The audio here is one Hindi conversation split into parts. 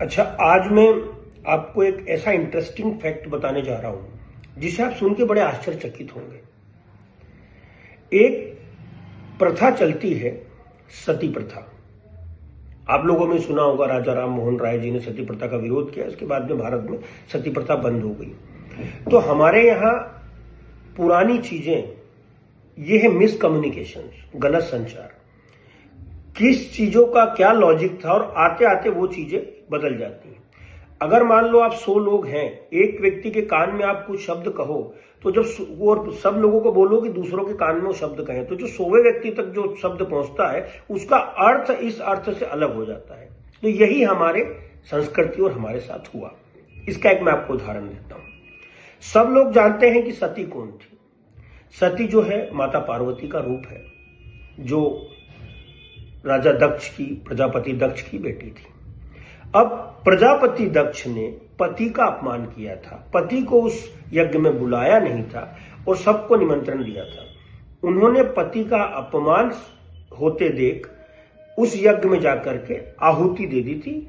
अच्छा, आज मैं आपको एक ऐसा इंटरेस्टिंग फैक्ट बताने जा रहा हूं जिसे आप सुन के बड़े आश्चर्यचकित होंगे। एक प्रथा चलती है, सती प्रथा। आप लोगों ने सुना होगा, राजा राम मोहन राय जी ने सती प्रथा का विरोध किया। इसके बाद में भारत में सती प्रथा बंद हो गई। तो हमारे यहां पुरानी चीजें, ये है मिसकम्युनिकेशन, गलत संचार। किस चीजों का क्या लॉजिक था और आते आते वो चीजें बदल जाती हैं। अगर मान लो आप 100 लोग हैं, एक व्यक्ति के कान में आप कुछ शब्द कहो, तो जब और सब लोगों को बोलो कि दूसरों के कान में वो शब्द कहें, तो जो 100वें व्यक्ति तक जो शब्द पहुंचता है उसका अर्थ इस अर्थ से अलग हो जाता है। तो यही हमारे संस्कृति और हमारे साथ हुआ। इसका एक मैं आपको उदाहरण देता हूं। सब लोग जानते हैं कि सती कौन थी। सती जो है माता पार्वती का रूप है, जो राजा दक्ष की, प्रजापति दक्ष की बेटी थी। अब प्रजापति दक्ष ने पति का अपमान किया था, पति को उस यज्ञ में बुलाया नहीं था और सबको निमंत्रण दिया था। उन्होंने पति का अपमान होते देख उस यज्ञ में जाकर के आहुति दे दी थी।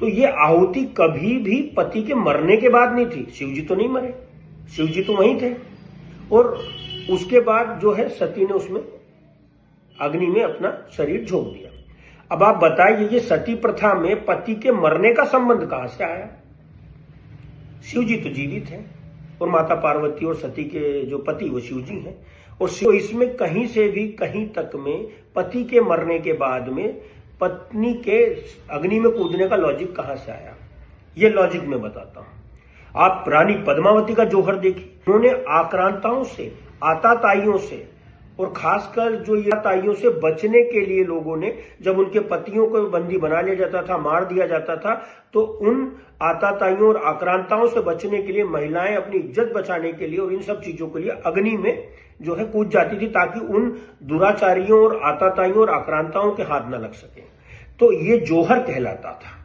तो ये आहुति कभी भी पति के मरने के बाद नहीं थी। शिवजी तो नहीं मरे, शिवजी तो वहीं थे। और उसके बाद जो है सती ने उसमें अग्नि में अपना शरीर झोंक दिया। अब आप बताइए, ये सती प्रथा में पति के मरने का संबंध कहां से आया? शिवजी तो जीवित हैं और माता पार्वती और सती के जो पति वो शिवजी हैं। और शिव इसमें कहीं से भी कहीं तक में पति के मरने के बाद में पत्नी के अग्नि में कूदने का लॉजिक कहां से आया? ये लॉजिक मैं बताता हूं। आप रानी पद्मावती का जोहर देखिए। उन्होंने आक्रांताओं से, आताताइयों से, और खासकर जो ये ताइयों से बचने के लिए लोगों ने, जब उनके पतियों को बंदी बना लिया जाता था, मार दिया जाता था, तो उन आताताइयों और आक्रांताओं से बचने के लिए महिलाएं अपनी इज्जत बचाने के लिए और इन सब चीजों के लिए अग्नि में जो है कूद जाती थी, ताकि उन दुराचारियों और आताताइयों और आक्रांताओं के हाथ न लग सके। तो ये जोहर कहलाता था।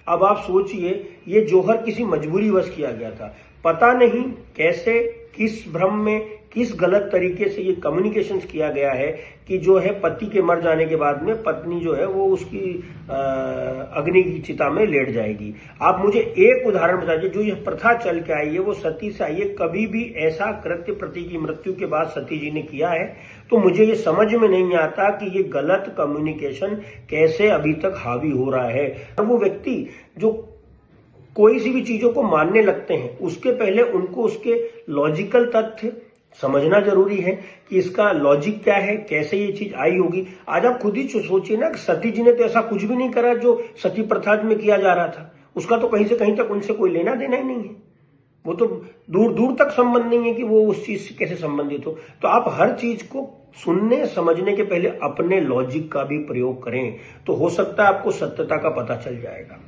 अब आप सोचिए, ये जोहर किसी मजबूरीवश किया गया था। पता नहीं कैसे, किस भ्रम में, किस गलत तरीके से ये कम्युनिकेशंस किया गया है कि जो है पति के मर जाने के बाद में पत्नी जो है वो उसकी अग्नि की चिता में लेट जाएगी। आप मुझे एक उदाहरण बताइए, जो ये प्रथा चल के आई है वो सती से आई है। कभी भी ऐसा कृत्य पति की मृत्यु के बाद सती जी ने किया है? तो मुझे ये समझ में नहीं आता कि ये गलत कम्युनिकेशन कैसे अभी तक हावी हो रहा है। और वो व्यक्ति जो कोई सी भी चीजों को मानने लगते हैं, उसके पहले उनको उसके लॉजिकल तथ्य समझना जरूरी है कि इसका लॉजिक क्या है, कैसे ये चीज आई होगी। आज आप खुद ही सोचिए ना, सती जी ने तो ऐसा कुछ भी नहीं करा जो सती प्रथा में किया जा रहा था। उसका तो कहीं से कहीं तक उनसे कोई लेना देना ही नहीं है। वो तो दूर दूर तक संबंध नहीं है कि वो उस चीज से कैसे संबंधित हो। तो आप हर चीज को सुनने समझने के पहले अपने लॉजिक का भी प्रयोग करें, तो हो सकता है आपको सत्यता का पता चल जाएगा।